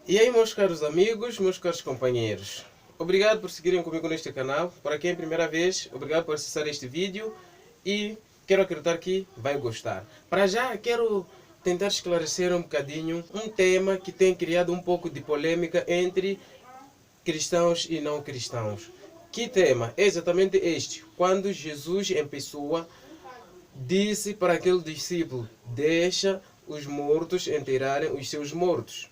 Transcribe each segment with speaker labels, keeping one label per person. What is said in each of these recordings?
Speaker 1: E aí, meus caros amigos, meus caros companheiros, obrigado por seguirem comigo neste canal. Para quem é a primeira vez, obrigado por acessar este vídeo e quero acreditar que vai gostar. Para já, quero tentar esclarecer um bocadinho um tema que tem criado um pouco de polêmica entre cristãos e não cristãos. Que tema? É exatamente este. Quando Jesus em pessoa disse para aquele discípulo: deixa os mortos enterrarem os seus mortos.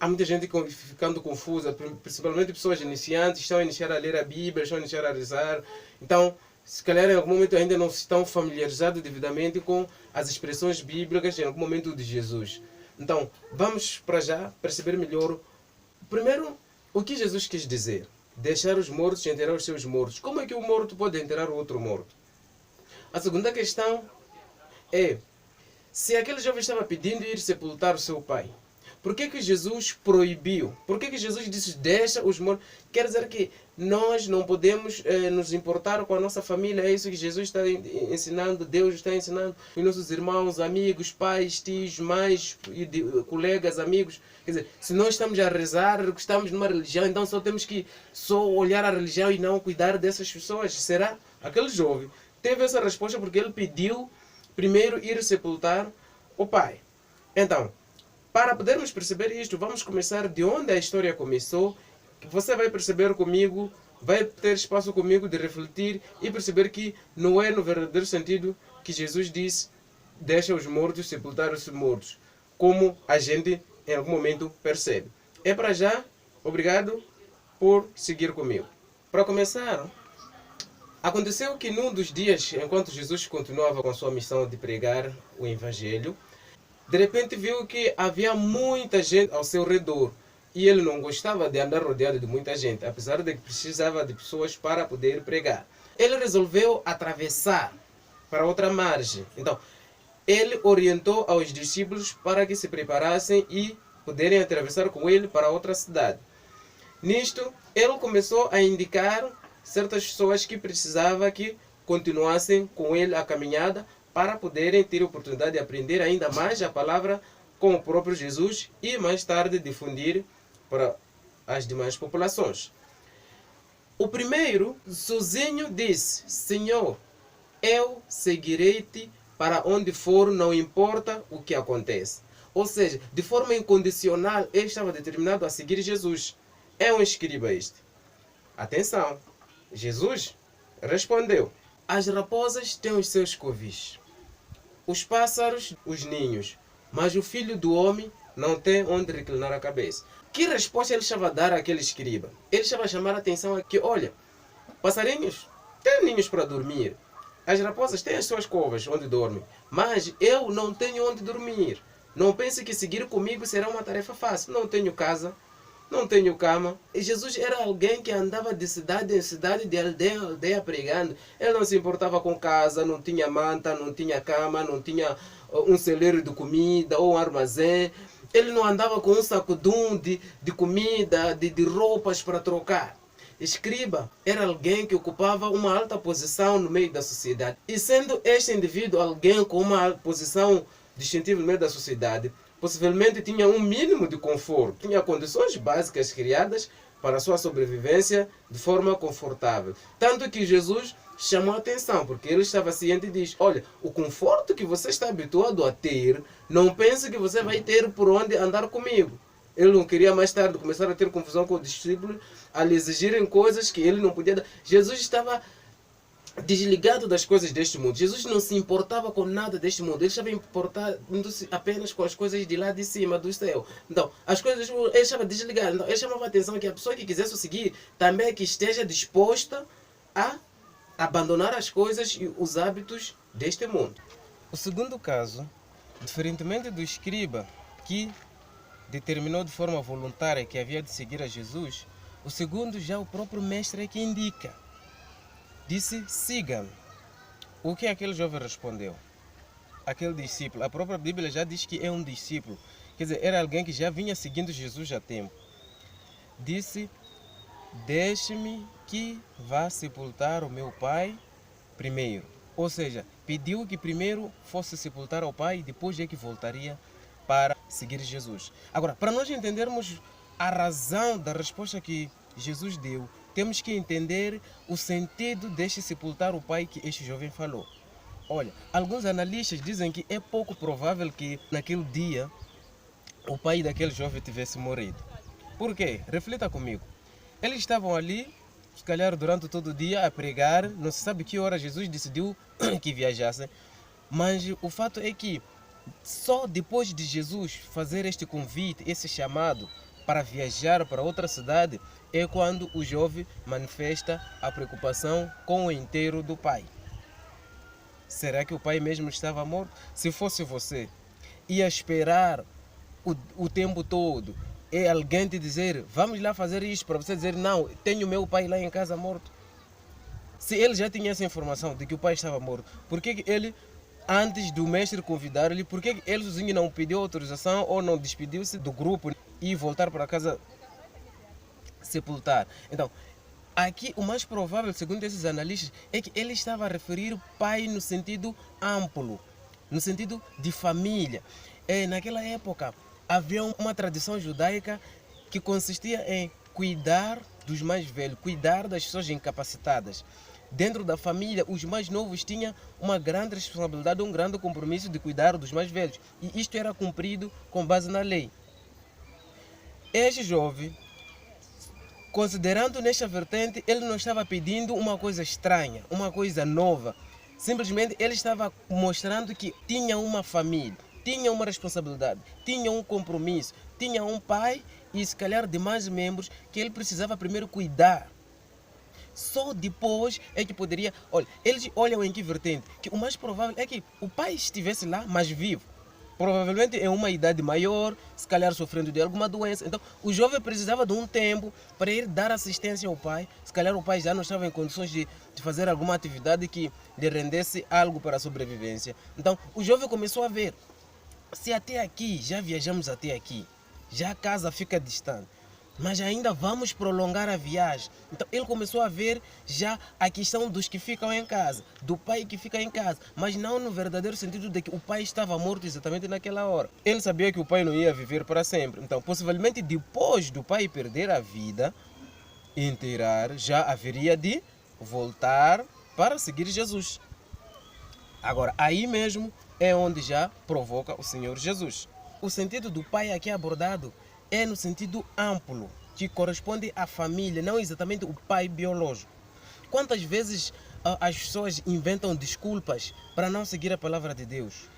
Speaker 1: Há muita gente ficando confusa, principalmente pessoas iniciantes, estão a iniciar a ler a Bíblia, estão a iniciar a rezar. Então, se calhar em algum momento ainda não estão familiarizados devidamente com as expressões bíblicas em algum momento de Jesus. Então, vamos para já perceber melhor, primeiro, o que Jesus quis dizer. Deixar os mortos enterrar os seus mortos. Como é que um morto pode enterrar o outro morto? A segunda questão é, se aquele jovem estava pedindo ir sepultar o seu pai, por que Jesus proibiu? Por que Jesus disse deixa os mortos? Quer dizer que nós não podemos nos importar com a nossa família. É isso que Jesus está ensinando, Deus está ensinando. Os nossos irmãos, amigos, pais, tios, mães, colegas, amigos. Quer dizer, se nós estamos a rezar, estamos numa religião, então só temos que só olhar a religião e não cuidar dessas pessoas. Será? Aquele jovem teve essa resposta porque ele pediu primeiro ir sepultar o pai. Então, para podermos perceber isto, vamos começar de onde a história começou. Você vai perceber comigo, vai ter espaço comigo de refletir e perceber que não é no verdadeiro sentido que Jesus disse deixa os mortos sepultar os mortos, como a gente em algum momento percebe. É para já, obrigado por seguir comigo. Para começar, aconteceu que num dos dias, enquanto Jesus continuava com sua missão de pregar o Evangelho, de repente viu que havia muita gente ao seu redor. E ele não gostava de andar rodeado de muita gente, apesar de que precisava de pessoas para poder pregar. Ele resolveu atravessar para outra margem. Então, ele orientou aos discípulos para que se preparassem e poderem atravessar com ele para outra cidade. Nisto, ele começou a indicar certas pessoas que precisava que continuassem com ele a caminhada para poderem ter a oportunidade de aprender ainda mais a palavra com o próprio Jesus e mais tarde difundir para as demais populações. O primeiro, sozinho, disse: Senhor, eu seguirei-te para onde for, não importa o que acontece. Ou seja, de forma incondicional, ele estava determinado a seguir Jesus. É um escriba este. Atenção, Jesus respondeu: as raposas têm os seus covis, os pássaros os ninhos, mas o filho do homem não tem onde reclinar a cabeça. Que resposta ele estava a dar àquele escriba? Ele estava a chamar a atenção aqui: olha, passarinhos têm ninhos para dormir, as raposas têm as suas covas onde dormem, mas eu não tenho onde dormir. Não pense que seguir comigo será uma tarefa fácil. Não tenho casa, não tenho cama. E Jesus era alguém que andava de cidade em cidade, de aldeia em aldeia pregando. Ele não se importava com casa, não tinha manta, não tinha cama, não tinha um celeiro de comida ou um armazém. Ele não andava com um sacudum de comida, de roupas para trocar. Escriba era alguém que ocupava uma alta posição no meio da sociedade. E sendo este indivíduo alguém com uma posição distintiva no meio da sociedade, possivelmente tinha um mínimo de conforto, tinha condições básicas criadas para a sua sobrevivência de forma confortável. Tanto que Jesus chamou a atenção, porque ele estava ciente e diz: olha, o conforto que você está habituado a ter, não pense que você vai ter por onde andar comigo. Ele não queria mais tarde começar a ter confusão com os discípulos, a lhe exigirem coisas que ele não podia dar. Jesus estava desligado das coisas deste mundo. Jesus não se importava com nada deste mundo. Ele estava importando-se apenas com as coisas de lá de cima, do céu. Então, as coisas deste mundo, ele estava desligado. Então, ele chamava a atenção que a pessoa que quisesse o seguir também que esteja disposta a abandonar as coisas e os hábitos deste mundo. O segundo caso, diferentemente do escriba, que determinou de forma voluntária que havia de seguir a Jesus, o segundo já o próprio mestre é que indica. Disse: siga-me. O que aquele jovem respondeu? Aquele discípulo, a própria Bíblia já diz que é um discípulo, quer dizer, era alguém que já vinha seguindo Jesus há tempo. Disse: deixe-me que vá sepultar o meu pai primeiro. Ou seja, pediu que primeiro fosse sepultar o pai e depois é que voltaria para seguir Jesus. Agora, para nós entendermos a razão da resposta que Jesus deu, temos que entender o sentido deste sepultar o pai que este jovem falou. Olha, alguns analistas dizem que é pouco provável que naquele dia o pai daquele jovem tivesse morrido. Por quê? Reflita comigo. Eles estavam ali, se calhar durante todo o dia, a pregar, não se sabe que hora Jesus decidiu que viajassem, mas o fato é que só depois de Jesus fazer este convite, esse chamado para viajar para outra cidade, é quando o jovem manifesta a preocupação com o enterro do pai. Será que o pai mesmo estava morto? Se fosse você, ia esperar o tempo todo e alguém te dizer, vamos lá fazer isto, para você dizer, não, tenho meu pai lá em casa morto? Se ele já tinha essa informação de que o pai estava morto, por que ele, antes do mestre convidar ele, por que ele sozinho não pediu autorização ou não despediu-se do grupo e voltar para casa sepultar? Então, aqui o mais provável, segundo esses analistas, é que ele estava a referir pai no sentido amplo, no sentido de família. Naquela época havia uma tradição judaica que consistia em cuidar dos mais velhos, cuidar das pessoas incapacitadas. Dentro da família, os mais novos tinham uma grande responsabilidade, um grande compromisso de cuidar dos mais velhos. E isto era cumprido com base na lei. Este jovem, considerando nesta vertente, ele não estava pedindo uma coisa estranha, uma coisa nova. Simplesmente ele estava mostrando que tinha uma família, tinha uma responsabilidade, tinha um compromisso, tinha um pai e se calhar demais membros que ele precisava primeiro cuidar. Só depois é que poderia... Olha, eles olham em que vertente? Que o mais provável é que o pai estivesse lá, mas vivo. Provavelmente em uma idade maior, se calhar sofrendo de alguma doença. Então, o jovem precisava de um tempo para ir dar assistência ao pai. Se calhar o pai já não estava em condições de fazer alguma atividade que lhe rendesse algo para a sobrevivência. Então, o jovem começou a ver, se até aqui, já viajamos até aqui, já a casa fica distante, mas ainda vamos prolongar a viagem. Então ele começou a ver já a questão dos que ficam em casa, do pai que fica em casa, mas não no verdadeiro sentido de que o pai estava morto exatamente naquela hora. Ele sabia que o pai não ia viver para sempre. Então, possivelmente depois do pai perder a vida, enterrar, já haveria de voltar para seguir Jesus. Agora, aí mesmo é onde já provoca o Senhor Jesus. O sentido do pai aqui abordado é no sentido amplo, que corresponde à família, não exatamente o pai biológico. Quantas vezes as pessoas inventam desculpas para não seguir a palavra de Deus?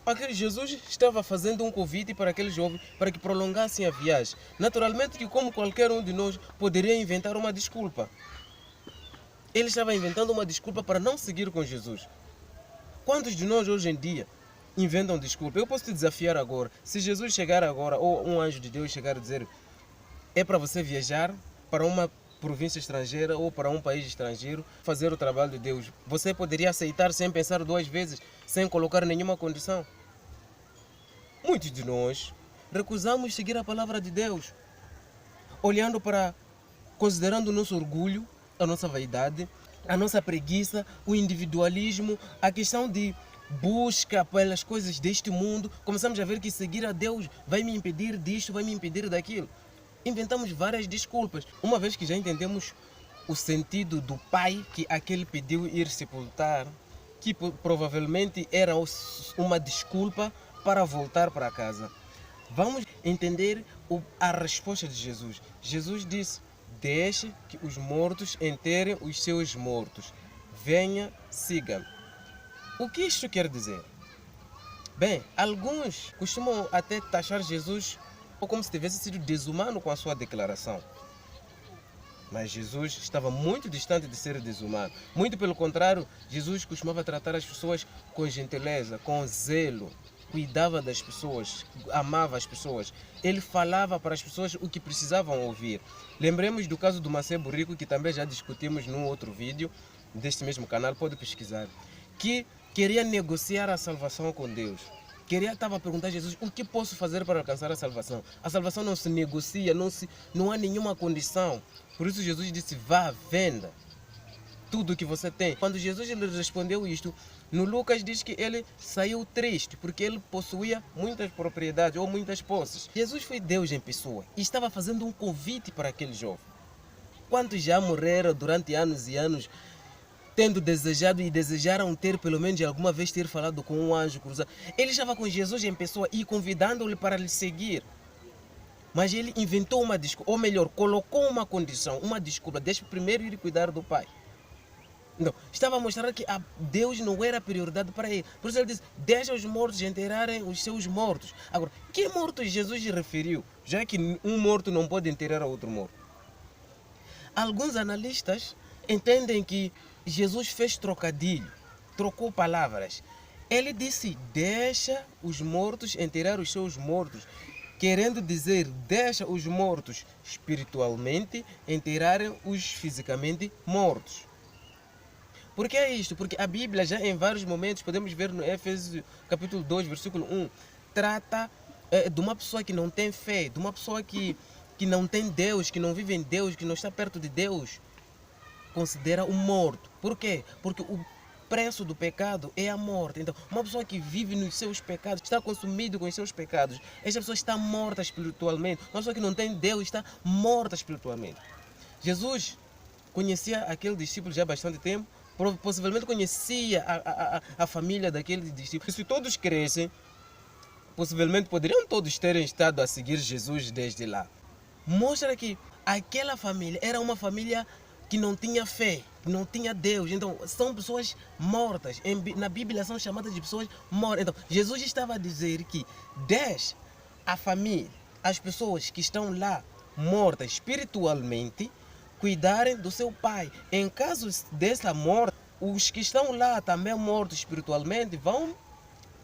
Speaker 1: Aquele Jesus estava fazendo um convite para aquele jovem para que prolongassem a viagem. Naturalmente que, como qualquer um de nós, poderia inventar uma desculpa. Ele estava inventando uma desculpa para não seguir com Jesus. Quantos de nós hoje em dia inventam desculpa? Eu posso te desafiar agora. Se Jesus chegar agora, ou um anjo de Deus chegar a dizer, é para você viajar para uma província estrangeira ou para um país estrangeiro, fazer o trabalho de Deus, você poderia aceitar sem pensar duas vezes, sem colocar nenhuma condição? Muitos de nós recusamos seguir a palavra de Deus, olhando para, considerando o nosso orgulho, a nossa vaidade, a nossa preguiça, o individualismo, a questão de busca pelas coisas deste mundo. Começamos a ver que seguir a Deus vai me impedir disto, vai me impedir daquilo. Inventamos várias desculpas. Uma vez que já entendemos o sentido do pai que aquele pediu ir sepultar, que provavelmente era uma desculpa para voltar para casa, vamos entender a resposta de Jesus. Jesus disse, deixe que os mortos enterrem os seus mortos. Venha, siga-me. O que isto quer dizer? Bem, alguns costumam até taxar Jesus ou como se tivesse sido desumano com a sua declaração. Mas Jesus estava muito distante de ser desumano. Muito pelo contrário, Jesus costumava tratar as pessoas com gentileza, com zelo. Cuidava das pessoas, amava as pessoas. Ele falava para as pessoas o que precisavam ouvir. Lembremos do caso do mancebo rico, que também já discutimos num outro vídeo deste mesmo canal, pode pesquisar, que queria negociar a salvação com Deus. Estava a perguntar a Jesus, o que posso fazer para alcançar a salvação? A salvação não se negocia, não há nenhuma condição. Por isso Jesus disse, vá, venda tudo o que você tem. Quando Jesus lhe respondeu isto, No Lucas diz que ele saiu triste porque ele possuía muitas propriedades ou muitas posses. Jesus foi Deus em pessoa e estava fazendo um convite para aquele jovem. Quantos já morreram durante anos e anos tendo desejado e desejaram ter pelo menos alguma vez ter falado com um anjo cruzado? Ele estava com Jesus em pessoa e convidando-lhe para lhe seguir. Mas ele inventou uma desculpa, ou melhor, colocou uma condição, uma desculpa, deixa primeiro ir cuidar do Pai. Não, estava a mostrar que Deus não era prioridade para ele. Por isso ele disse, deixa os mortos enterrarem os seus mortos. Agora, que mortos Jesus referiu? Já que um morto não pode enterrar outro morto. Alguns analistas entendem que Jesus fez trocadilho, trocou palavras. Ele disse, deixa os mortos enterrar os seus mortos. Querendo dizer, deixa os mortos espiritualmente enterrarem os fisicamente mortos. Por que é isto? Porque a Bíblia já em vários momentos, podemos ver no Éfesos capítulo 2, versículo 1, trata de uma pessoa que não tem fé, de uma pessoa que não tem Deus, que não vive em Deus, que não está perto de Deus, considera um morto. Por quê? Porque o preço do pecado é a morte. Então, uma pessoa que vive nos seus pecados, está consumido com os seus pecados, esta pessoa está morta espiritualmente. Uma pessoa que não tem Deus está morta espiritualmente. Jesus conhecia aquele discípulo já há bastante tempo, possivelmente conhecia a família daquele discípulo. Se todos crescem, possivelmente poderiam todos terem estado a seguir Jesus desde lá. Mostra que aquela família era uma família que não tinha fé, que não tinha Deus. Então, são pessoas mortas. Na Bíblia são chamadas de pessoas mortas. Então, Jesus estava a dizer que deixe a família, as pessoas que estão lá mortas espiritualmente, cuidarem do seu pai. Em caso dessa morte, os que estão lá também mortos espiritualmente vão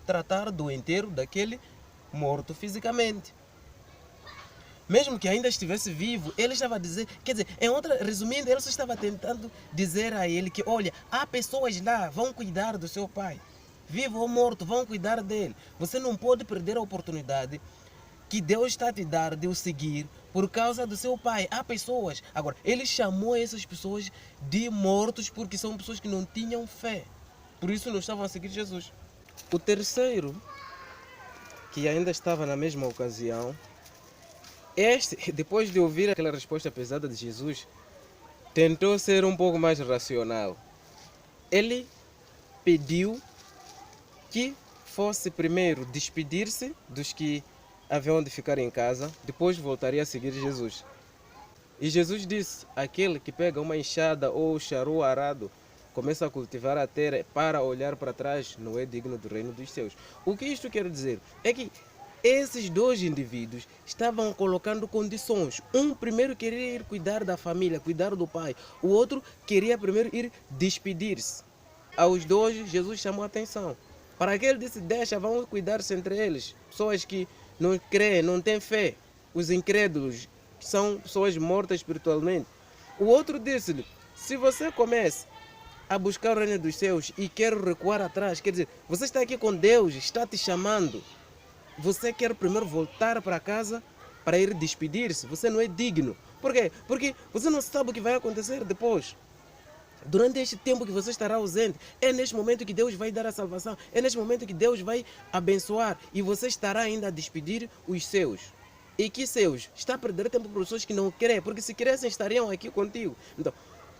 Speaker 1: tratar do enterro daquele morto fisicamente. Mesmo que ainda estivesse vivo, ele estava a dizer, quer dizer, resumindo, ele só estava tentando dizer a ele que, olha, há pessoas lá, vão cuidar do seu pai. Vivo ou morto, vão cuidar dele. Você não pode perder a oportunidade que Deus está a te dar de o seguir por causa do seu pai. Há pessoas. Agora, ele chamou essas pessoas de mortos porque são pessoas que não tinham fé. Por isso não estavam a seguir Jesus. O terceiro, que ainda estava na mesma ocasião, depois de ouvir aquela resposta pesada de Jesus, tentou ser um pouco mais racional. Ele pediu que fosse primeiro despedir-se dos que haviam de ficar em casa, depois voltaria a seguir Jesus. E Jesus disse, aquele que pega uma enxada ou charu arado, começa a cultivar a terra para olhar para trás, não é digno do reino dos céus. O que isto quer dizer? É que esses dois indivíduos estavam colocando condições. Um primeiro queria ir cuidar da família, cuidar do pai. O outro queria primeiro ir despedir-se. Aos dois, Jesus chamou a atenção. Para aquele disse, deixa, vamos cuidar-se entre eles. Pessoas que não creem, não têm fé. Os incrédulos são pessoas mortas espiritualmente. O outro disse-lhe, se você começa a buscar o reino dos céus e quer recuar atrás, quer dizer, você está aqui com Deus, está te chamando. Você quer primeiro voltar para casa para ir despedir-se. Você não é digno. Por quê? Porque você não sabe o que vai acontecer depois. Durante este tempo que você estará ausente, é neste momento que Deus vai dar a salvação. É neste momento que Deus vai abençoar. E você estará ainda a despedir os seus. E que seus? Está a perder tempo por pessoas que não querem. Porque se quisessem, estariam aqui contigo. Então,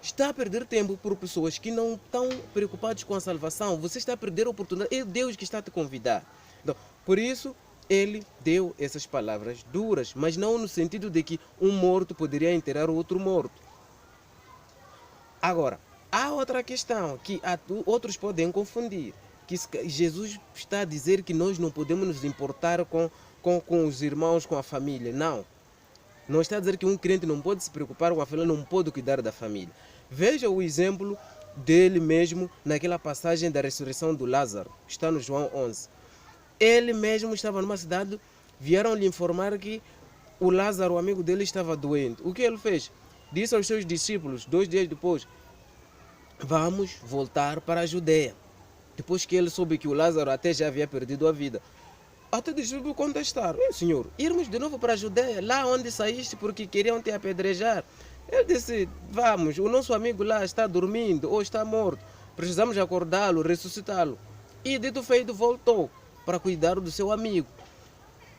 Speaker 1: está a perder tempo por pessoas que não estão preocupadas com a salvação. Você está a perder a oportunidade. É Deus que está a te convidar. Então, por isso, ele deu essas palavras duras, mas não no sentido de que um morto poderia enterrar o outro morto. Agora, há outra questão que outros podem confundir, que Jesus está a dizer que nós não podemos nos importar com os irmãos, com a família. Não. Não está a dizer que um crente não pode se preocupar com a família, não pode cuidar da família. Veja o exemplo dele mesmo naquela passagem da ressurreição do Lázaro. Está no João 11. Ele mesmo estava numa cidade, vieram lhe informar que o Lázaro, o amigo dele, estava doente. O que ele fez? Disse aos seus discípulos, 2 dias depois, vamos voltar para a Judeia. Depois que ele soube que o Lázaro até já havia perdido a vida. Até discípulos contestaram, Senhor, irmos de novo para a Judeia, lá onde saíste porque queriam te apedrejar. Ele disse, vamos, o nosso amigo lá está dormindo ou está morto. precisamos acordá-lo, ressuscitá-lo. E dito feito, voltou para cuidar do seu amigo.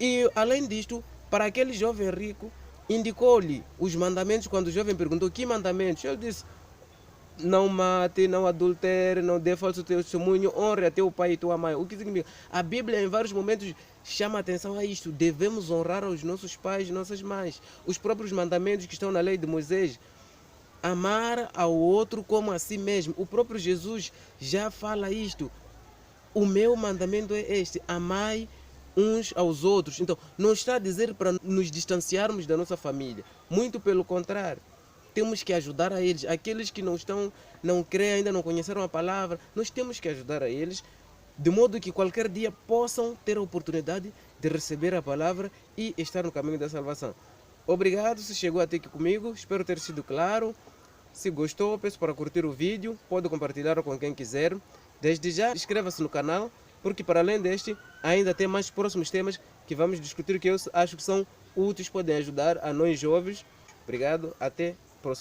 Speaker 1: E além disto, para aquele jovem rico, indicou-lhe os mandamentos. Quando o jovem perguntou que mandamentos, ele disse: não mate, não adultere, não dê falso testemunho, honre a teu pai e tua mãe. O que significa? A Bíblia em vários momentos chama atenção a isto. Devemos honrar os nossos pais e nossas mães. Os próprios mandamentos que estão na lei de Moisés. Amar ao outro como a si mesmo. O próprio Jesus já fala isto. O meu mandamento é este: amai uns aos outros. Então, não está a dizer para nos distanciarmos da nossa família. Muito pelo contrário. Temos que ajudar a eles. Aqueles que não creem, ainda não conheceram a palavra, nós temos que ajudar a eles, de modo que qualquer dia possam ter a oportunidade de receber a palavra e estar no caminho da salvação. Obrigado se chegou até aqui comigo. Espero ter sido claro. Se gostou, peço para curtir o vídeo. Pode compartilhar com quem quiser. Desde já, inscreva-se no canal, porque para além deste, ainda tem mais próximos temas que vamos discutir, que eu acho que são úteis, podem ajudar a nós jovens. Obrigado, até a próxima.